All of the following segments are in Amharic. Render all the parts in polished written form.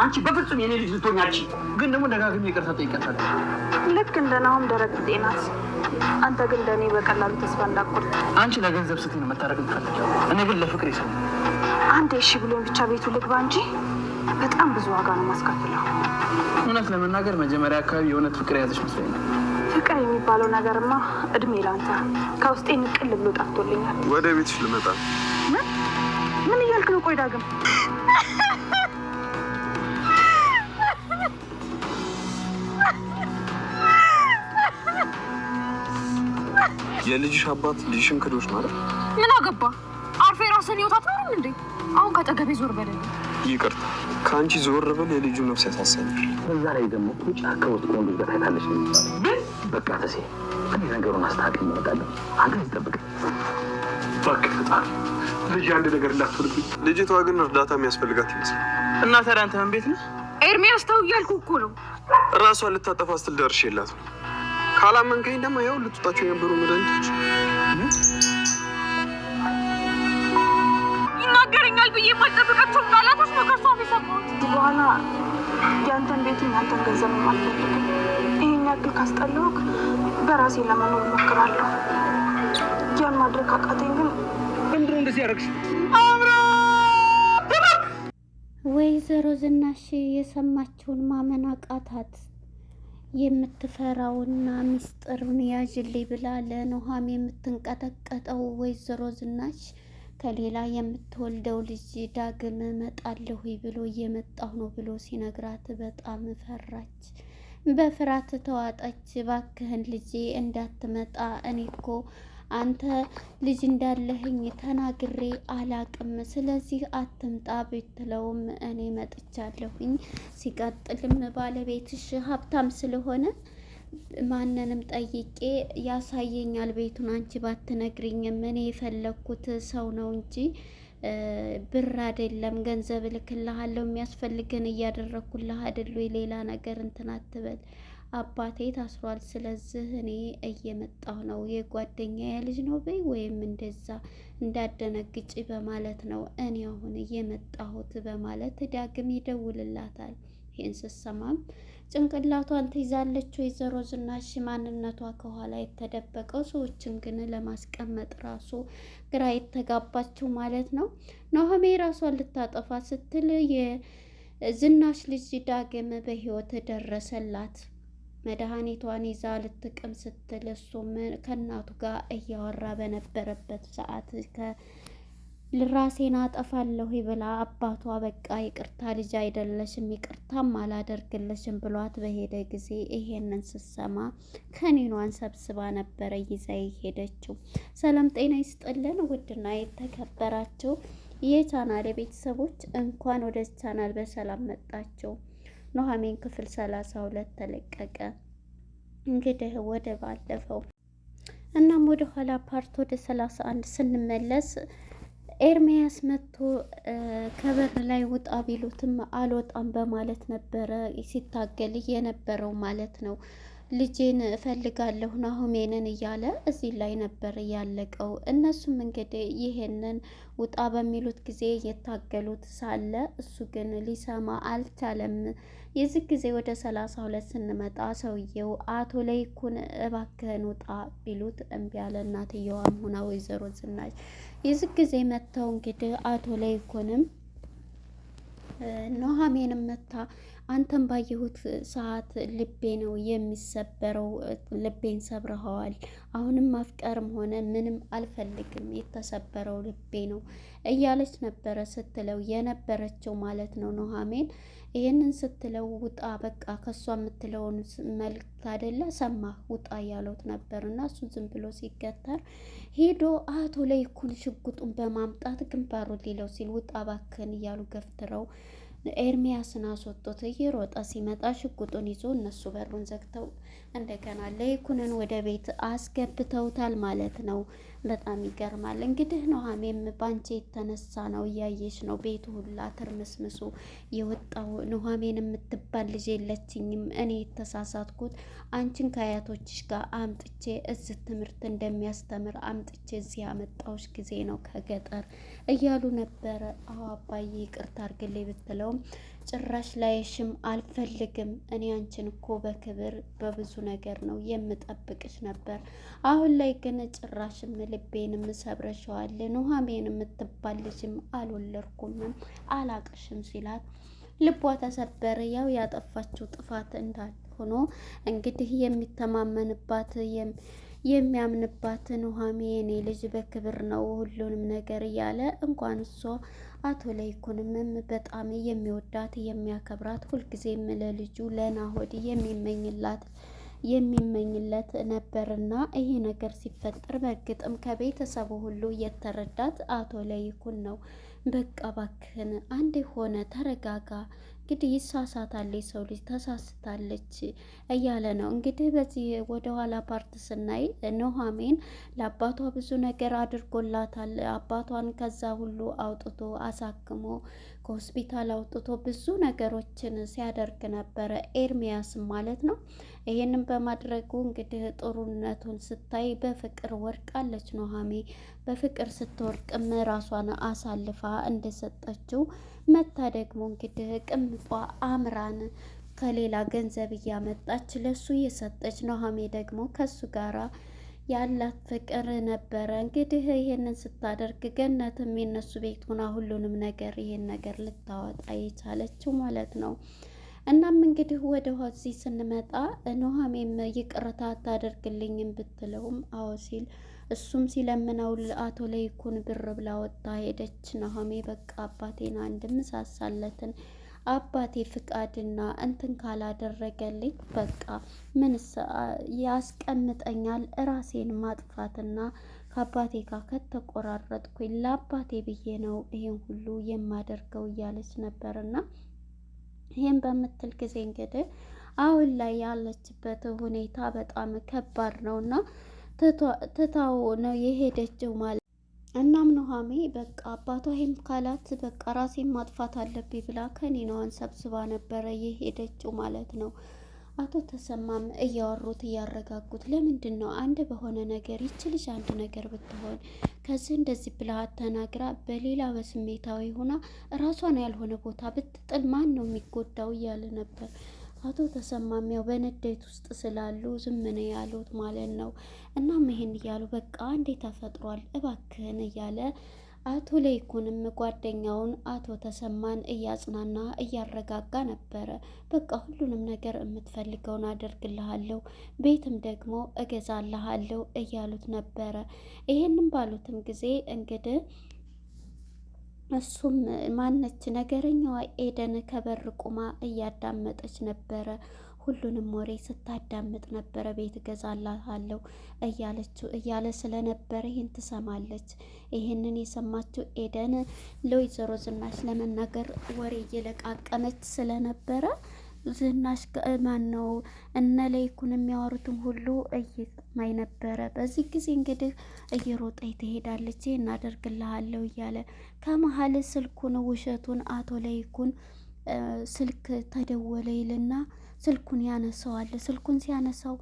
አንቺ በፍጹም የኔ ልጅ ልትሆኚ አትችይም። ግን ደግሞ ደጋግሜ ይቅርታ ጠይቄያታለሁ። ልክ እንደናሁም ደረቅ ጤናት። አንተ ግን እንደኔ በቀላሉ ተስፋ እንዳትቆርጥ። አንቺ ለገንዘብ ስትይ ነው መታረቅ የምትፈልጊው፣ እኔ ግን ለፍቅር ይሰው አንዴ እሺ ብሎኝ ብቻ ቤቱ ልግባ እንጂ በጣም ብዙ ዋጋ ነው ማስከፍለው። እውነት ለመናገር መጀመሪያ አካባቢ የእውነት ፍቅር የያዘሽ መስሎኝ ነው። ፍቅር የሚባለው ነገርማ እድሜ ላንተ ከውስጤ ንቅል ብሎ ጠፍቶልኛል። ወደ ቤትሽ ልመጣ። ምን እያልክ ነው? ቆይ ዳግም የልጅሽ አባት ልጅሽን ክዶሽ ማለት ምን አገባ? አርፌ ራስን ህይወት አትኖርም እንዴ? አሁን ከጠገቤ ዞር በለኝ። ይቅርታ፣ ከአንቺ ዞር ብል የልጁ ነፍስ ያሳሰኛል። በዛ ላይ ደግሞ ጫካ ውስጥ ከወንዶች ጋር ታይታለሽ ነው የሚባለው። በቃ ተሴ እኔ ነገሩን አስተካክል እመጣለሁ። አንተ ይጠብቅ። እባክህ ፈጣሪ ልጅ አንድ ነገር እንዳትሆንብኝ። ልጅቷ ግን እርዳታ የሚያስፈልጋት ይመስላል። እና ታዲያ አንተ ምን ቤት ነህ? ኤርሚያስ ተው እያልኩ እኮ ነው። እራሷን ልታጠፋ ስትል ደርሼላት ነው። ካላመንከኝ ደግሞ ያው ልትጣቸው የነበሩ መድኃኒቶች ይናገረኛል ብዬ የማልጠብቃቸው ቃላቶች ነው ከሷ የሰማሁት። በኋላ ያንተን ቤትም ያንተን ገንዘብ አልፈልግም። ይሄን ያክል ካስጠላሁህ በራሴ ለመኖር እሞክራለሁ። ያን ማድረግ አቃተኝ። ግን ምንድነው እንደዚህ ያደረግሽ? ወይዘሮ ዝናሽ የሰማችውን ማመን አቃታት። የምትፈራውና ሚስጥሩን ያዥልኝ ብላ ለኑሃም የምትንቀጠቀጠው ወይዘሮ ዝናሽ ከሌላ የምትወልደው ልጅ ዳግም እመጣለሁ ብሎ እየመጣሁ ነው ብሎ ሲነግራት በጣም ፈራች። በፍርሃት ተዋጠች። እባክህን ልጄ እንዳትመጣ፣ እኔ እኮ አንተ ልጅ እንዳለህኝ ተናግሬ አላቅም፣ ስለዚህ አትምጣ ብትለውም እኔ መጥቻለሁኝ። ሲቀጥልም ባለቤትሽ ሀብታም ስለሆነ ማንንም ጠይቄ ያሳየኛል ቤቱን። አንቺ ባትነግሪኝም እኔ የፈለግኩት ሰው ነው እንጂ ብር አይደለም። ገንዘብ እልክልሃለሁ፣ የሚያስፈልግን እያደረግኩልህ አይደል? ሌላ ነገር እንትን አትበል። አባቴ ታስሯል፣ ስለዚህ እኔ እየመጣሁ ነው። የጓደኛዬ ልጅ ነው በይ ወይም እንደዛ እንዳደነግጭ በማለት ነው እኔ አሁን እየመጣሁት በማለት ዳግም ይደውልላታል። ይህን ስትሰማም ጭንቅላቷን ትይዛለች ወይዘሮ ዝናሽ። ማንነቷ ከኋላ የተደበቀው ሰዎችን ግን ለማስቀመጥ ራሱ ግራ የተጋባችው ማለት ነው። ኑሃሜ ራሷን ልታጠፋ ስትል የዝናሽ ልጅ ዳግም በህይወት ደረሰላት። መድኃኒቷን ይዛ ልትቅም ስትል እሱም ከእናቱ ጋር እያወራ በነበረበት ሰዓት ራሴን አጠፋለሁ ብላ አባቷ በቃ ይቅርታ ልጅ አይደለሽም ይቅርታም አላደርግልሽም ብሏት በሄደ ጊዜ ይሄንን ስትሰማ ከኒኗን ሰብስባ ነበረ ይዛ ሄደችው። ሰላም ጤና ይስጥልን ውድና የተከበራችሁ የቻናል ቤተሰቦች እንኳን ወደ ቻናል በሰላም መጣችሁ። ኑሃሜን ክፍል 32 ተለቀቀ። እንግዲህ ወደ ባለፈው እናም ወደ ኋላ ፓርት ወደ 31 ስንመለስ ኤርሚያስ መጥቶ ከበር ላይ ውጣ ቢሉትም አልወጣም በማለት ነበረ ሲታገል የነበረው ማለት ነው። ልጄን እፈልጋለሁ ኑሃሜንን እያለ እዚህ ላይ ነበር ያለቀው። እነሱም እንግዲህ ይሄንን ውጣ በሚሉት ጊዜ የታገሉት ሳለ እሱ ግን ሊሰማ አልቻለም። የዚህ ጊዜ ወደ 32 ስንመጣ ሰውየው አቶ ለይኩን እባክህን ውጣ ቢሉት እምቢ አለ። እናትየዋም ሆና ወይዘሮ ዝናሽ የዚህ ጊዜ መጥተው እንግዲህ አቶ ለይኩንም ኑሃሜንም መታ አንተን ባየሁት ሰዓት ልቤ ነው የሚሰበረው፣ ልቤን ሰብረኸዋል። አሁንም ማፍቀርም ሆነ ምንም አልፈልግም፣ የተሰበረው ልቤ ነው እያለች ነበረ ስትለው የነበረችው ማለት ነው ኑሃሜን። ይህንን ስትለው ውጣ በቃ ከሷ የምትለውን መልክት አይደለ ሰማ ውጣ እያሉት ነበር። እና እሱ ዝም ብሎ ሲገተር ሄዶ አቶ ለይኩን ሽጉጡን በማምጣት ግንባሩ ሊለው ሲል ውጣ ባክን እያሉ ገፍትረው ኤርሚያስን አስወጥቶት እየሮጠ ሲመጣ ሽጉጡን ይዞ እነሱ በሩን ዘግተው እንደገና ለይኩንን ወደ ቤት አስገብተውታል ማለት ነው። በጣም ይገርማል። እንግዲህ ኑሃሜም ባንቺ የተነሳ ነው እያየሽ ነው ቤቱ ሁላ ትርምስምሱ የወጣው። ኑሃሜን የምትባል ልጅ የለችኝም፣ እኔ የተሳሳትኩት አንቺን ከአያቶችሽ ጋር አምጥቼ እዚህ ትምህርት እንደሚያስተምር አምጥቼ እዚህ ያመጣሁሽ ጊዜ ነው ከገጠር እያሉ ነበረ። አዎ አባዬ ይቅርታ አድርግልኝ ብትለውም ጭራሽ ላይሽም አልፈልግም። እኔ አንቺን እኮ በክብር በብዙ ነገር ነው የምጠብቅሽ ነበር። አሁን ላይ ግን ጭራሽም ልቤንም ሰብረሸዋል። ኑሃሜን የምትባል ልጅም አልወለድኩምም አላቅሽም ሲላት ልቧ ተሰበረ። ያው ያጠፋችው ጥፋት እንዳልሆኖ እንግዲህ የሚተማመንባት የሚያምንባት ኑሃሜ የኔ ልጅ በክብር ነው ሁሉንም ነገር እያለ እንኳን እሷ አቶ ለይኩንም በጣም የሚወዳት የሚያከብራት ሁልጊዜም ለልጁ ለናሆድ የሚመኝለት ነበርና ይሄ ነገር ሲፈጠር በእርግጥም ከቤተሰቡ ሁሉ የተረዳት አቶ ለይኩን ነው። በቃ ባክህን አንዴ ሆነ ተረጋጋ፣ እንግዲህ ይሳሳታል፣ የሰው ልጅ ተሳስታለች እያለ ነው እንግዲህ። በዚህ ወደኋላ ፓርት ስናይ ኑሃሜን ለአባቷ ብዙ ነገር አድርጎላታል። አባቷን ከዛ ሁሉ አውጥቶ አሳክሞ ከሆስፒታል አውጥቶ ብዙ ነገሮችን ሲያደርግ ነበረ፣ ኤርሚያስ ማለት ነው። ይሄንን በማድረጉ እንግዲህ ጥሩነቱን ስታይ በፍቅር ወርቃለች ኑሃሜ። በፍቅር ስትወርቅም ራሷን አሳልፋ እንደሰጠችው መታ ደግሞ እንግዲህ ቅምጧ አምራን ከሌላ ገንዘብ እያመጣች ለሱ እየሰጠች ኑሃሜ ደግሞ ከሱ ጋራ ያላት ፍቅር ነበረ። እንግዲህ ይሄንን ስታደርግ ገነትም የነሱ ቤት ሆና ሁሉንም ነገር ይሄን ነገር ልታወጣ የቻለችው ማለት ነው። እናም እንግዲህ ወደ ሆዚ ስንመጣ ኑሃሜም ይቅርታ አታደርግልኝም ብትለውም አዎ ሲል እሱም ሲለምነው አቶ ለይኩን ብር ብላ ወጣ ሄደች። ኑሃሜ በቃ አባቴን አንድ ምሳሳለትን አባቴ ፍቃድና እንትን ካላደረገልኝ በቃ ምንስ ያስቀምጠኛል ራሴን ማጥፋትና ከአባቴ ጋር ከተቆራረጥኩኝ ለአባቴ ብዬ ነው ይሄን ሁሉ የማደርገው እያለች ነበርና ይህን በምትል ጊዜ እንግዲህ አሁን ላይ ያለችበት ሁኔታ በጣም ከባድ ነውና ትታው ነው የሄደችው ማለት። እናም ኑሃሜ በቃ አባቷ ይሄም ካላት በቃ ራሴን ማጥፋት አለብኝ ብላ ከኒናዋን ሰብስባ ነበረ የሄደችው ማለት ነው። አቶ ተሰማም እያወሩት እያረጋጉት፣ ለምንድን ነው አንድ በሆነ ነገር ይችልሽ አንድ ነገር ብትሆን ከዚህ እንደዚህ ብልሃት ተናግራ በሌላ በስሜታዊ ሆና ራሷን ያልሆነ ቦታ ብትጥል ማን ነው የሚጎዳው እያለ ነበር። አቶ ተሰማም ያው በንዴት ውስጥ ስላሉ ዝም ነው ያሉት ማለት ነው። እናም ይሄን እያሉ በቃ እንዴ ተፈጥሯል እባክህን እያለ አቶ ለይኩንም ጓደኛውን አቶ ተሰማን እያጽናና እያረጋጋ ነበረ። በቃ ሁሉንም ነገር የምትፈልገውን አደርግልሃለሁ፣ ቤትም ደግሞ እገዛልሃለሁ እያሉት ነበረ። ይሄንም ባሉትም ጊዜ እንግዲህ እሱም ማነች ነገረኛዋ ኤደን ከበር ቁማ እያዳመጠች ነበረ። ሁሉንም ወሬ ስታዳምጥ ነበረ። ቤት እገዛልሃለሁ እያለ ስለነበረ ይህን ትሰማለች። ይህንን የሰማችው ኤደን ለወይዘሮ ዝናሽ ለመናገር ወሬ እየለቃቀመች ስለነበረ ዝናሽ ማን ነው እነ ለይኩን የሚያወሩትን ሁሉ እየሰማኝ ነበረ። በዚህ ጊዜ እንግዲህ እየሮጠች ትሄዳለች። እናደርግልሃለሁ እያለ ከመሀል ስልኩን ውሸቱን አቶ ለይኩን ስልክ ተደወለ ይልና ስልኩን ያነሳዋል። ስልኩን ሲያነሳው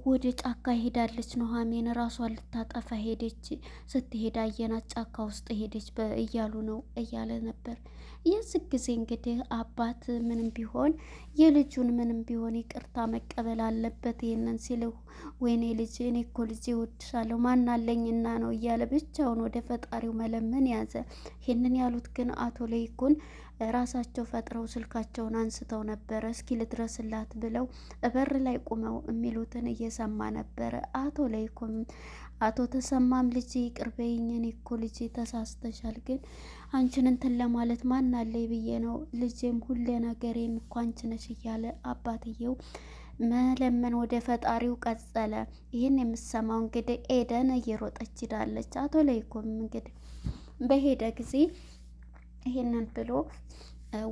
ወደ ጫካ ሄዳለች ኑሃሜን ራሷን ልታጠፋ ሄደች። ስትሄድ አየናት ጫካ ውስጥ ሄደች እያሉ ነው እያለ ነበር። የዚህ ጊዜ እንግዲህ አባት ምንም ቢሆን የልጁን ምንም ቢሆን ይቅርታ መቀበል አለበት። ይህንን ሲል ወይኔ ልጅ እኔ እኮ ልጅ እወድሻለሁ ማናለኝና ነው እያለ ብቻውን ወደ ፈጣሪው መለመን ያዘ። ይህንን ያሉት ግን አቶ ለይኩን ራሳቸው ፈጥረው ስልካቸውን አንስተው ነበረ። እስኪ ልድረስላት ብለው በር ላይ ቁመው የሚሉትን እየሰማ ነበረ አቶ ለይኩን። አቶ ተሰማም ልጅ ይቅር በይኝ፣ እኔ እኮ ልጅ ተሳስተሻል፣ ግን አንቺን እንትን ለማለት ማን አለኝ ብዬ ነው ልጄም ሁሌ ነገሬም እኮ አንቺ ነሽ እያለ አባትየው መለመን ወደ ፈጣሪው ቀጸለ። ይህን የምሰማው እንግዲህ ኤደን እየሮጠች ሂዳለች። አቶ ለይኩን እንግዲህ በሄደ ጊዜ ይሄንን ብሎ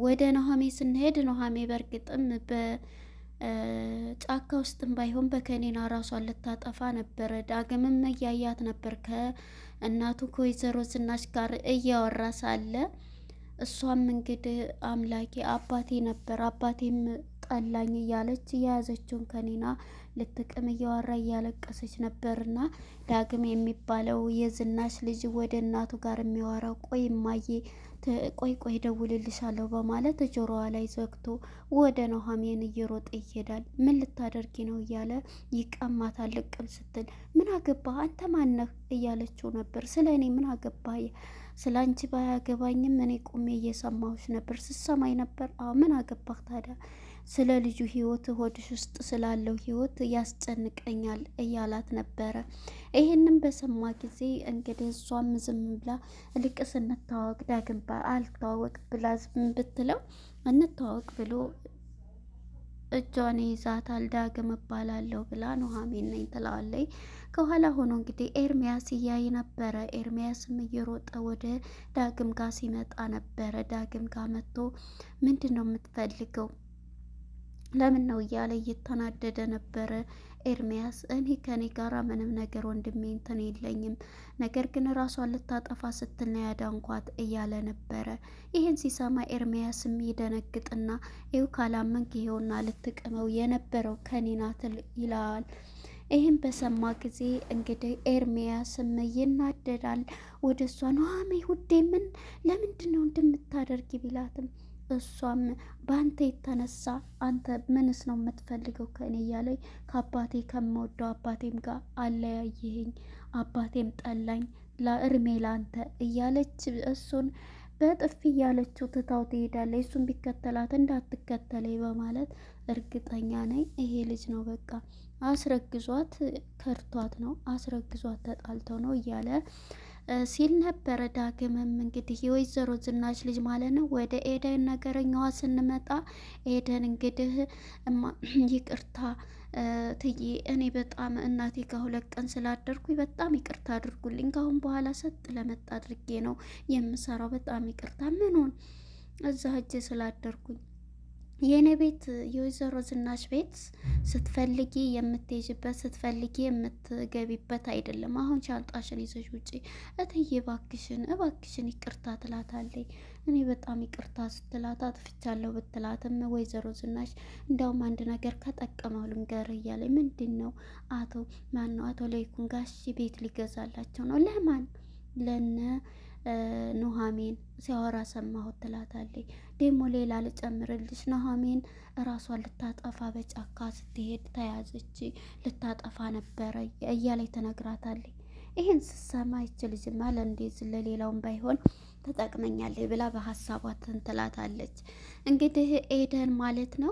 ወደ ኑሃሜ ስንሄድ ኑሃሜ በእርግጥም በጫካ ውስጥም ባይሆን በከኒና ራሷን ልታጠፋ ነበረ። ዳግምም እያያት ነበር ከእናቱ ከወይዘሮ ዝናሽ ጋር እያወራ ሳለ እሷም እንግዲህ አምላኬ አባቴ ነበር አባቴም ጠላኝ እያለች የያዘችውን ከኒና ልትቅም እያወራ እያለቀሰች ነበርና ዳግም የሚባለው የዝናሽ ልጅ ወደ እናቱ ጋር የሚያወራው ቆይ እማዬ ቆይ ቆይ ደውልልሻለሁ በማለት ጆሮዋ ላይ ዘግቶ ወደ ኑሃሚን እየሮጠ ይሄዳል። ምን ልታደርጊ ነው እያለ ይቀማታል። ልቅም ስትል ምን አገባ አንተ ማነህ እያለችው ነበር። ስለ እኔ ምን አገባ? ስለ አንቺ ባያገባኝም እኔ ቁሜ እየሰማሁሽ ነበር። ስሰማኝ ነበር። አዎ ምን አገባህ ታዲያ? ስለ ልጁ ህይወት ሆድሽ ውስጥ ስላለው ህይወት ያስጨንቀኛል እያላት ነበረ። ይህንም በሰማ ጊዜ እንግዲህ እሷም ዝም ብላ ልቅስ እንተዋወቅ ዳግም አልተዋወቅ ብላ ዝም ብትለው እንተዋወቅ ብሎ እጇን ይዛታል። ዳግም እባላለሁ ብላ ኑሃሚን ነኝ ትለዋለች። ከኋላ ሆኖ እንግዲህ ኤርሚያስ እያይ ነበረ። ኤርሚያስም እየሮጠ ወደ ዳግም ጋር ሲመጣ ነበረ። ዳግም ጋር መጥቶ ምንድን ነው የምትፈልገው? ለምን ነው እያለ እየተናደደ ነበረ። ኤርሚያስ እኔ ከኔ ጋራ ምንም ነገር ወንድሜ እንትን የለኝም፣ ነገር ግን ራሷን ልታጠፋ ስትል ነው ያዳንኳት እያለ ነበረ። ይህን ሲሰማ ኤርሚያስም ይደነግጥና ይው ካላመንክ ይሄውና ልትቅመው የነበረው ከኔ ናት ይላል። ይህም በሰማ ጊዜ እንግዲህ ኤርሚያስም ይናደዳል። ወደ እሷ ኑሃሜ ውዴ ምን ለምንድን ነው እንደምታደርጊ ቢላትም እሷም በአንተ የተነሳ አንተ ምንስ ነው የምትፈልገው ከእኔ እያለኝ ከአባቴ ከምወደው አባቴም ጋር አለያየኸኝ፣ አባቴም ጠላኝ፣ ለእርሜ ላንተ እያለች እሱን በጥፊ እያለችው ትታው ትሄዳለች። እሱን ቢከተላት እንዳትከተለኝ በማለት እርግጠኛ ነኝ ይሄ ልጅ ነው በቃ አስረግዟት ከርቷት ነው አስረግዟት ተጣልተው ነው እያለ ሲል ነበረ። ዳግምም እንግዲህ የወይዘሮ ዝናሽ ልጅ ማለት ነው። ወደ ኤደን ነገረኛዋ ስንመጣ ኤደን እንግዲህ ይቅርታ ትዬ እኔ በጣም እናቴ ከ2 ቀን ስላደርኩኝ በጣም ይቅርታ አድርጉልኝ። ካሁን በኋላ ሰጥ ለመጣ አድርጌ ነው የምሰራው። በጣም ይቅርታ ምንሆን እዛ ሂጄ ስላደርኩኝ የእኔ ቤት የወይዘሮ ዝናሽ ቤት ስትፈልጊ የምትሄጂበት ስትፈልጊ የምትገቢበት አይደለም። አሁን ሻንጣሽን ይዘሽ ውጪ እትዬ እባክሽን ይቅርታ ትላታለች። እኔ በጣም ይቅርታ ስትላት አጥፍቻለሁ ብትላትም ወይዘሮ ዝናሽ እንዲያውም አንድ ነገር ከጠቀመው ልንገር እያለኝ ምንድን ነው? አቶ ለይኩን ጋሽ ቤት ሊገዛላቸው ነው። ለማን? ለነ ኑሃሚን ሲያወራ ሰማሁት ትላታለች። ደግሞ ሌላ ልጨምርልሽ፣ ኑሃሚን እራሷን ልታጠፋ በጫካ ስትሄድ ተያዘች፣ ልታጠፋ ነበረ እያለች ትነግራታለች። ይህን ስትሰማ ይች ልጅማ ለእንዴት ለሌላውን ባይሆን ተጠቅመኛለች ብላ በሀሳቧ ትንትላታለች። እንግዲህ ኤደን ማለት ነው።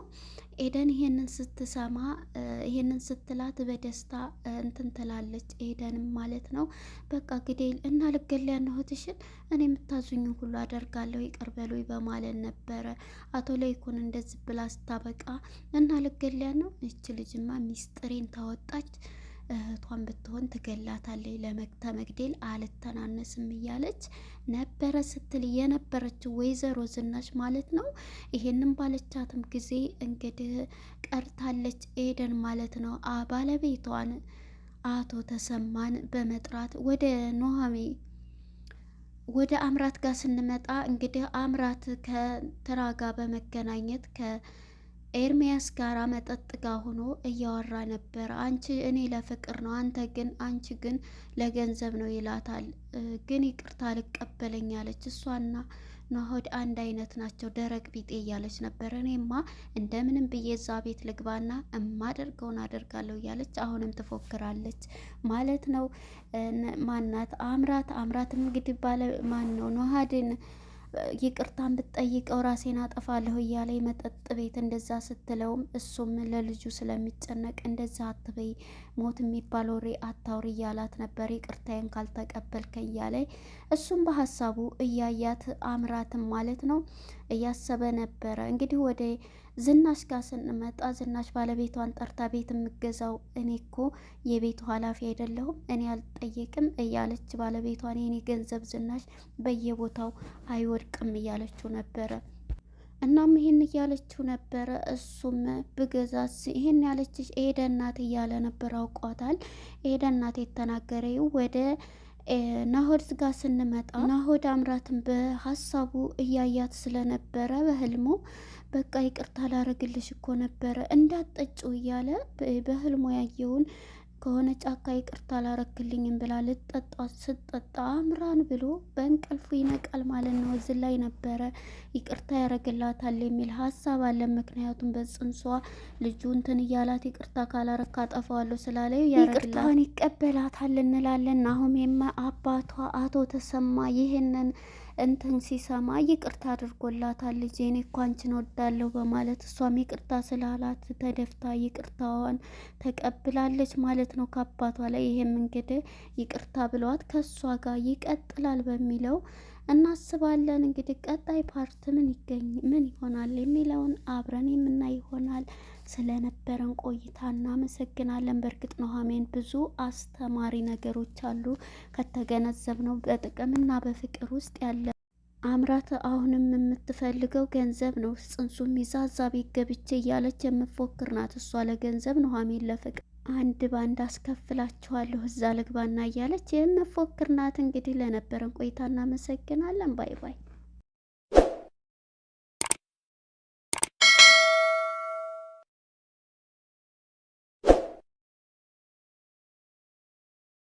ኤደን ይሄንን ስትሰማ ይሄንን ስትላት በደስታ እንትን ትላለች። ኤደንም ማለት ነው በቃ ግዴል እና ልገሊያ ነው እህትሽን እኔ የምታዙኝን ሁሉ አደርጋለሁ ይቅር በሉኝ በማለት ነበረ። አቶ ለይኩን እንደዚህ ብላ ስታበቃ እና ልገሊያ ነው እች ልጅማ ሚስጥሬን ታወጣች እህቷን ብትሆን ትገላታለች፣ ለመግደል አልተናነስም እያለች ነበረ ስትል የነበረችው ወይዘሮ ዝናሽ ማለት ነው። ይሄንን ባለቻትም ጊዜ እንግዲህ ቀርታለች ኤደን ማለት ነው። ባለቤቷን አቶ ተሰማን በመጥራት ወደ ኑሃሚን ወደ አምራት ጋር ስንመጣ እንግዲህ አምራት ከትራ ጋር በመገናኘት ኤርሚያስ ጋራ መጠጥ ጋር ሆኖ እያወራ ነበር። እኔ ለፍቅር ነው አንቺ ግን ለገንዘብ ነው ይላታል። ግን ይቅርታ ልቀበለኝ አለች። እሷና ናሆድ አንድ አይነት ናቸው ደረቅ ቢጤ እያለች ነበር። እኔማ እንደምንም ብዬ እዛ ቤት ልግባና እማደርገውን አደርጋለሁ እያለች አሁንም ትፎክራለች ማለት ነው። ማናት አምራትም እንግዲህ ማን ነው ኑሃድን ይቅርታን ብትጠይቀው ራሴን አጠፋለሁ እያለ መጠጥ ቤት እንደዛ ስትለውም እሱም ለልጁ ስለሚጨነቅ እንደዛ አትበይ፣ ሞት የሚባል ወሬ አታውሪ እያላት ነበር። ይቅርታዬን ካልተቀበልከኝ እያለ እሱም በሀሳቡ እያያት አምራትም ማለት ነው እያሰበ ነበረ። እንግዲህ ወደ ዝናሽ ጋር ስንመጣ ዝናሽ ባለቤቷን ጠርታ ቤት የምገዛው እኔ እኮ የቤቱ ኃላፊ አይደለሁም እኔ አልጠየቅም እያለች ባለቤቷን የኔ ገንዘብ ዝናሽ በየቦታው አይወድቅም እያለችው ነበረ። እናም ይሄን እያለችው ነበረ። እሱም ብገዛስ ይሄን ያለችሽ ኤደን ናት እያለ ነበር። አውቋታል። ኤደን ናት የተናገረው። ወደ ናሆድ ጋር ስንመጣ ናሆድ አምራትን በሀሳቡ እያያት ስለነበረ በህልሙ በቃ ይቅርታ ላረግልሽ እኮ ነበረ እንዳትጠጪው እያለ በህልሙ ያየውን ከሆነ ጫካ ይቅርታ አላረክልኝም ብላ ልጠጣ ስትጠጣ አምራን ብሎ በእንቅልፉ ይነቃል ማለት ነው። እዚህ ላይ ነበረ ይቅርታ ያረግላታል የሚል ሀሳብ አለ። ምክንያቱም በጽንሷ ልጁ እንትን እያላት ይቅርታ ካላረካ አጠፋዋለሁ ስላለው ይቅርታውን ይቀበላታል እንላለን። ናሆሜም አባቷ አቶ ተሰማ ይህንን እንትን ሲሰማ ይቅርታ አድርጎላታል። ልጄ እኔ እኮ አንቺን ወዳለሁ በማለት እሷም ይቅርታ ስላላት ተደፍታ ይቅርታዋን ተቀብላለች ማለት ነው ከአባቷ ላይ። ይሄም እንግዲህ ይቅርታ ብለዋት ከእሷ ጋር ይቀጥላል በሚለው እናስባለን። እንግዲህ ቀጣይ ፓርት ምን ይሆናል የሚለውን አብረን የምናይ ይሆናል። ስለነበረን ቆይታ እናመሰግናለን። በእርግጥ ኑሃሚን ብዙ አስተማሪ ነገሮች አሉ ከተገነዘብነው በጥቅምና በፍቅር ውስጥ ያለ አምራት አሁንም የምትፈልገው ገንዘብ ነው። ጽንሱም ይዛ እዛ ቤት ገብቼ እያለች የምትፎክር ናት። እሷ ለገንዘብ ኑሃሚን ለፍቅር አንድ ባንድ አስከፍላችኋለሁ እዛ ልግባና እያለች የምትፎክር ናት። እንግዲህ ለነበረን ቆይታ እናመሰግናለን። ባይ ባይ።